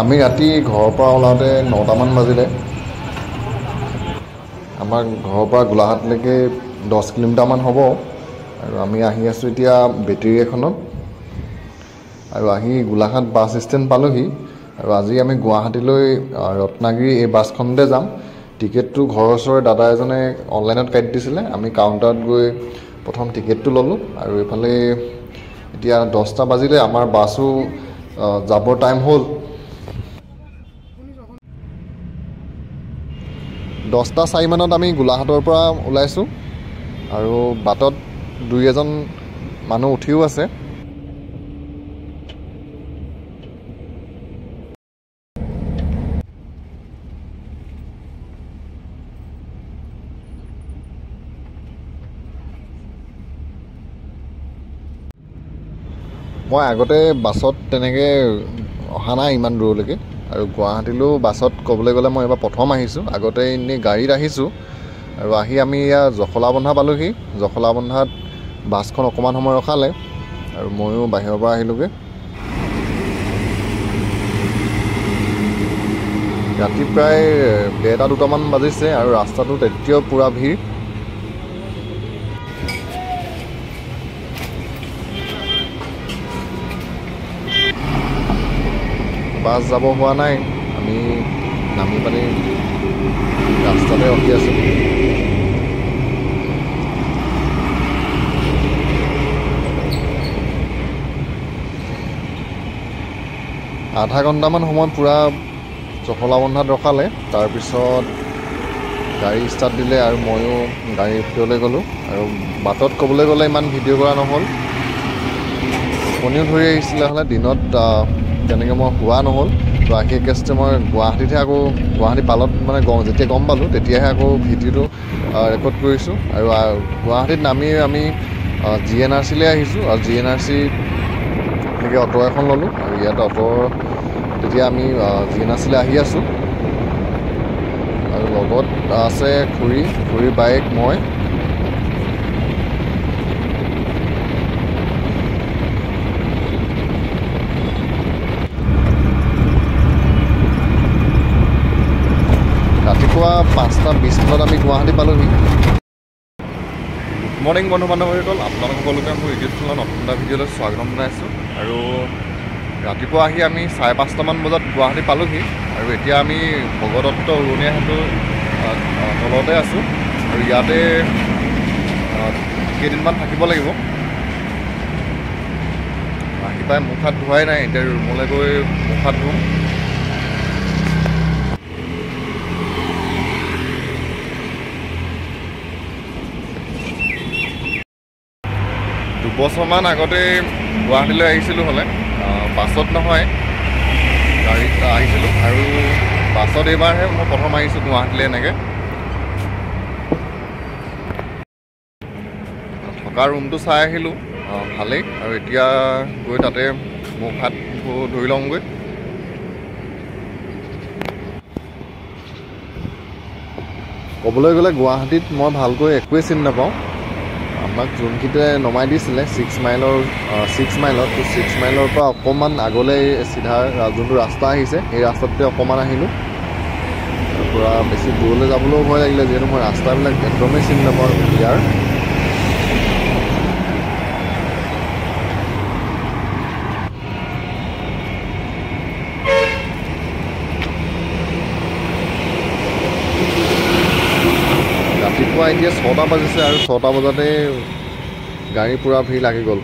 আমি ৰাতি ঘৰৰ পৰা ওলাওঁতে 9টামান বাজিলে। আমাৰ ঘৰৰ পৰা গোলাঘাটলৈকে 10 কিলোমিটাৰমান হ'ব আৰু আমি আহি আছোঁ এতিয়া বেটেৰী এখনত আৰু আহি গোলাঘাট বাছ ষ্টেণ্ড পালোহি আৰু আজি আমি গুৱাহাটীলৈ ৰত্নাগিৰি এই বাছখনতে যাম। টিকেটটো ঘৰৰ ওচৰৰে দাদা এজনে অনলাইনত কাটি দিছিলে। আমি কাউণ্টাৰত গৈ প্ৰথম টিকেটটো ল'লোঁ আৰু এইফালে এতিয়া 10টা বাজিলে, আমাৰ বাছো যাবৰ টাইম হ'ল। 10টা 4 মানত আমি গোলাঘাটৰ পৰা ওলাইছোঁ আৰু বাটত 2-এজন মানুহ উঠিও আছে। মই আগতে বাছত তেনেকৈ অহা নাই ইমান দূৰলৈকে আৰু গুৱাহাটীলৈও বাছত ক'বলৈ গ'লে মই এইবাৰ প্ৰথম আহিছোঁ। আগতে এনেই গাড়ীত আহিছোঁ আৰু আহি আমি ইয়াৰ জখলাবন্ধা পালোঁহি। জখলাবন্ধাত বাছখন অকণমান সময় ৰখালে আৰু ময়ো বাহিৰৰ পৰা আহিলোঁগৈ। ৰাতি প্ৰায় 1টা-2টামান বাজিছে আৰু ৰাস্তাটোত এতিয়াও পূৰা ভিৰ। বাছ যাব হোৱা নাই, আমি নামি পানি ৰাস্তাতে ৰখি আছোঁ। আধা ঘণ্টামান সময় পূৰা জখলাবন্ধাত ৰখালে, তাৰপিছত গাড়ী ষ্টাৰ্ট দিলে আৰু ময়ো গাড়ীৰ ভিতৰলৈ গ'লোঁ আৰু বাটত ক'বলৈ গ'লে ইমান ভিডিঅ' কৰা নহ'ল। টোপনিও ধৰি আহিছিলে হ'লে, দিনত তেনেকৈ মই হোৱা নহ'ল। তো আহি একেষ্টে মই গুৱাহাটীতহে আকৌ গুৱাহাটী পালত মানে যেতিয়া গম পালোঁ তেতিয়াহে আকৌ ভিডিঅ'টো ৰেকৰ্ড কৰিছোঁ। আৰু গুৱাহাটীত নামি আমি GNRCলৈ আহিছোঁ আৰু GNRC এনেকৈ অটো এখন ল'লোঁ আৰু ইয়াত অটো তেতিয়া আমি GNRCলৈ আহি আছোঁ আৰু লগত আছে খুৰী বাইক, মই। ৰাতিপুৱা 5:20 আমি গুৱাহাটী পালোঁহি। গুড মৰ্ণিং বন্ধু বান্ধৱীসকল, আপোনালোক সকলোকে মোৰ ইউটিউব চেনেলত নতুন এটা ভিডিঅ'লৈ স্বাগতম জনাইছোঁ। আৰু ৰাতিপুৱা আহি আমি 5:30মান বজাত গুৱাহাটী পালোঁহি আৰু এতিয়া আমি ভগদত্ত উৰণীয়া সেতুৰ তলতে আছোঁ আৰু ইয়াতে কেইদিনমান থাকিব লাগিব। আহি পাই মুখ হাত ধোৱাই নাই, এতিয়া ৰুমলৈ গৈ মুখ হাত ধুম। দুবছৰমান আগতে গুৱাহাটীলৈ আহিছিলোঁ হ'লে, বাছত নহয় গাড়ীত আহিছিলোঁ আৰু বাছত এইবাৰহে মই প্ৰথম আহিছোঁ গুৱাহাটীলৈ এনেকৈ। থকা ৰুমটো চাই আহিলোঁ, ভালেই। আৰু এতিয়া গৈ তাতে মুখ হাত ধুই লওঁগৈ। ক'বলৈ গ'লে গুৱাহাটীত মই ভালকৈ একোৱেই চিনি নাপাওঁ। আমাক যোনকেইটাই নমাই দিছিলে 6 মাইলত, তো 6 মাইলৰ পৰা অকণমান আগলৈ চিধা যোনটো ৰাস্তা আহিছে সেই ৰাস্তাটোতে অকণমান আহিলোঁ। তাৰ পৰা বেছি দূৰলৈ যাবলৈও ভয় লাগিলে, যিহেতু মই ৰাস্তাবিলাক একদমেই চিনি নাপাওঁ ইয়াৰ। ৰাতিপুৱা এতিয়া 6টা বাজিছে আৰু 6টা বজাতে গাড়ী পূৰা ভিৰ লাগি গ'ল।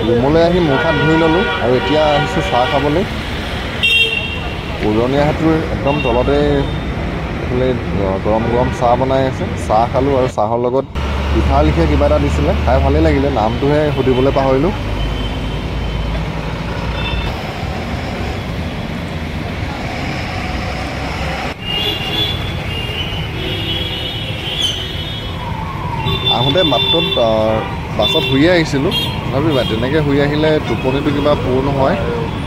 ৰুমলৈ আহি মুখ হাত ধুই ল'লোঁ আৰু এতিয়া আহিছোঁ চাহ খাবলৈ। উৰণীয়া সেতুৰ একদম তলতে এইফালে গৰম গৰম চাহ বনাই আছে। চাহ খালোঁ আৰু চাহৰ লগত পিঠা লিখীয়া কিবা এটা দিছিলে, খাই ভালেই লাগিলে। নামটোহে সুধিবলৈ পাহৰিলোঁ। আহোঁতে বাটত বাছত শুই আহিছিলোঁ তথাপি তেনেকৈ শুই আহিলে টোপনিটো কিবা পূৰ নহয়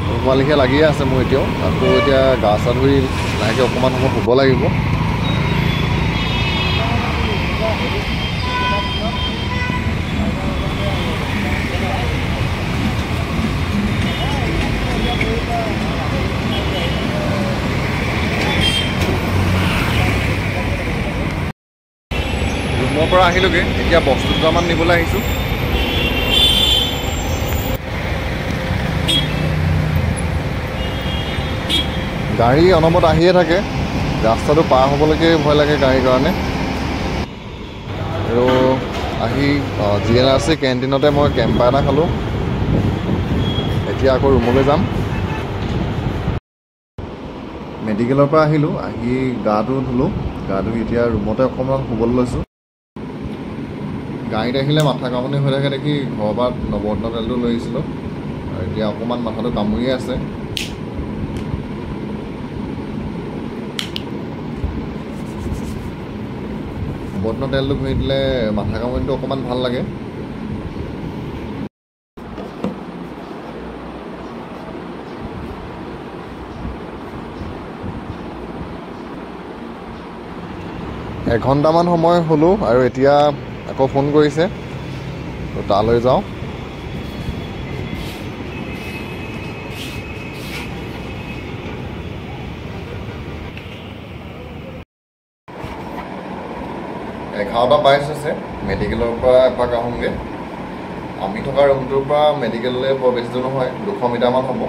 নোহোৱালিখীয়া লাগিয়ে আছে মোৰ এতিয়াও আকৌ এতিয়া গা চা ধুই লাহেকৈ অকণমান সময় শুব লাগিব ৰুমৰ পৰা আহিলোগৈ এতিয়া বস্তু দুটামান নিবলৈ আহিছোঁ গাড়ী অনবৰত আহিয়ে থাকে ৰাস্তাটো পাৰ হ'বলৈকে ভয় লাগে গাড়ীৰ কাৰণে আৰু আহি GNRC কেণ্টিনতে মই কেম্পা এটা খালোঁ এতিয়া আকৌ ৰুমলৈ যাম মেডিকেলৰ পৰা আহিলোঁ আহি গাটো ধুলোঁ গা ধুই এতিয়া ৰুমতে অকণমান শুবলৈ লৈছোঁ গাড়ীত আহিলে মাথা কামনি হৈ থাকে দেখি ঘৰৰ পৰা নৱৰত্ন তেলটো লৈ আহিছিলোঁ আৰু এতিয়া অকণমান মাথাটো কামুৰিয়ে আছে নৱৰত্ন তেলটো ঘঁহি দিলে মাথা কামুৰিটো অকণমান ভাল লাগে এঘণ্টামান সময় হ'লোঁ আৰু এতিয়া আকৌ ফোন কৰিছে তো তালৈ যাওঁ এঘাৰটা 22 হৈছে মেডিকেলৰ পৰা এপাক আহোঁগৈ আমি থকা ৰুমটোৰ পৰা মেডিকেললৈ বৰ বেছি দূৰ নহয় 200 মিটাৰমান হ'ব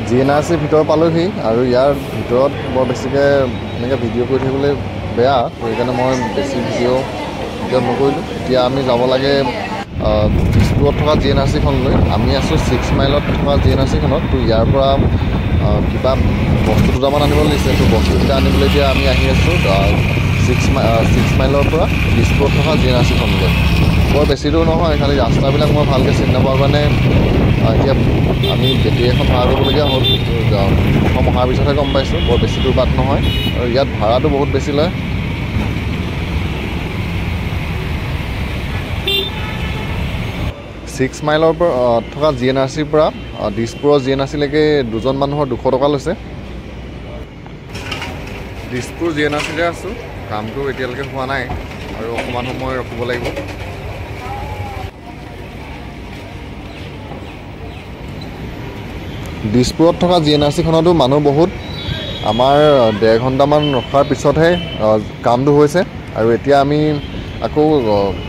GNRC ভিতৰ পালোহি আৰু ইয়াৰ ভিতৰত বৰ বেছিকৈ এনেকৈ ভিডিঅ' কৰি থাকিবলৈ বেয়া সেইকাৰণে মই বেছি ভিডিঅ' নকৰিলোঁ এতিয়া আমি যাব লাগে দিছপুৰত থকা GNRCখনলৈ আমি আছোঁ 6 মাইলত থকা GNRCখনত তো ইয়াৰ পৰা কিবা বস্তু দুটামান আনিবলৈ দিছে তো বস্তুকেইটা আনিবলৈ এতিয়া আমি আহি আছোঁ 6 মাইলৰ পৰা দিছপুৰত থকা GNRCখনলৈ বৰ বেছি দূৰ নহয় খালি ৰাস্তাবিলাক মই ভালকৈ চিনি নাপাওঁ কাৰণে এতিয়া আমি বেটেৰী এখন ভাড়া কৰিবলগীয়া হ'ল প্ৰথম অহাৰ পিছতহে গম পাইছোঁ বৰ বেছি দূৰ বাট নহয় আৰু ইয়াত ভাড়াটো বহুত বেছি লয় 6 মাইলৰ পৰা থকা GNRCৰ পৰা দিছপুৰৰ GNRCলৈকে দুজন মানুহৰ 200 টকা লৈছে দিছপুৰ GNRCতে আছোঁ কামটো এতিয়ালৈকে হোৱা নাই আৰু অকণমান সময় ৰখিব লাগিব দিছপুৰত থকা GNRCখনতো মানুহ বহুত আমাৰ 1.5 ঘণ্টামান ৰখাৰ পিছতহে কামটো হৈছে আৰু এতিয়া আমি আকৌ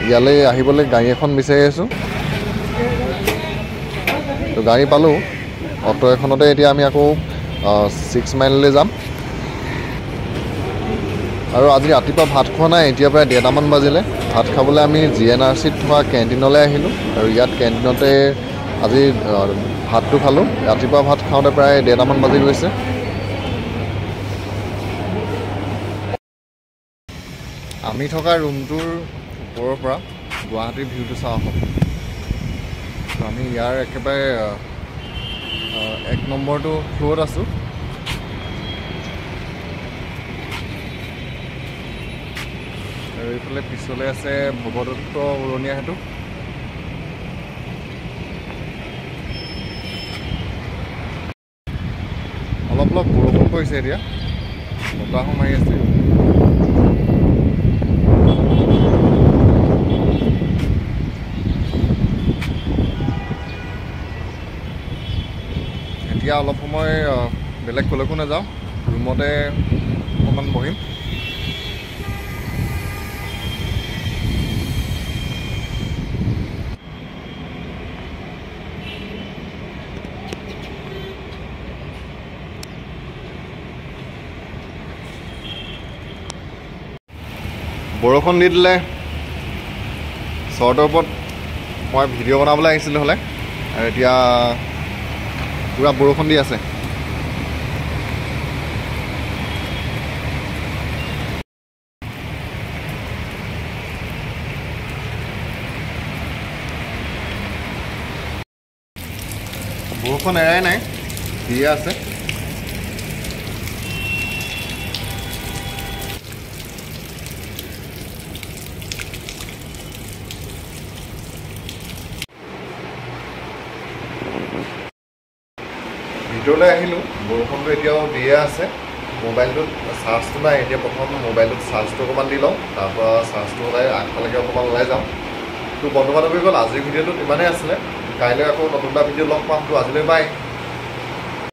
ইয়ালৈ আহিবলৈ গাড়ী এখন বিচাৰি আছোঁ তো গাড়ী পালোঁ অটো এখনতে এতিয়া আমি আকৌ 6 মাইললৈ যাম আৰু আজি ৰাতিপুৱা ভাত খোৱা নাই এতিয়া প্ৰায় 1:30মান বাজিলে ভাত খাবলৈ আমি GNRCত থকা কেণ্টিনলৈ আহিলোঁ আৰু ইয়াত কেণ্টিনতে আজি ভাতটো খালোঁ ৰাতিপুৱা ভাত খাওঁতে প্ৰায় 1:30মান বাজি গৈছে আমি থকা ৰুমটোৰ ওপৰৰ পৰা গুৱাহাটীৰ ভিউটো চাওঁ আহক আমি ইয়াৰ একেবাৰে 1 নম্বৰটো ফ্ল'ৰত আছোঁ আৰু এইফালে পিছলৈ আছে ভগদত্ত উৰণীয়া সেতু অলপ বৰষুণ পৰিছে এতিয়া বতাহো মাৰি আছে এতিয়া অলপ সময় বেলেগ কলৈকো নাযাওঁ ৰুমতে অকণমান বহিম বৰষুণ দি দিলে চৰ্টৰ ওপৰত মই ভিডিঅ' বনাবলৈ আহিছিলোঁ হ'লে আৰু এতিয়া পুৰা বৰষুণ দি আছে বৰষুণ এৰাই নাই, দিয়ে আছে। ভিতৰলৈ আহিলোঁ, বৰষুণটো এতিয়াও দিয়ে আছে। মোবাইলটোত চাৰ্জটো নাই, এতিয়া প্ৰথম মোবাইলটোত চাৰ্জটো অকণমান দি লওঁ, তাৰপৰা চাৰ্জটো ওলাই আগফালেকে অকণমান ওলাই যাওঁ। তো বন্ধু বান্ধৱী গ'ল, আজিৰ ভিডিঅ'টোত ইমানেই আছিলে। কাইলৈ আকৌ নতুন এটা ভিডিঅ' লগ পাম। তো আজিলৈ বাই।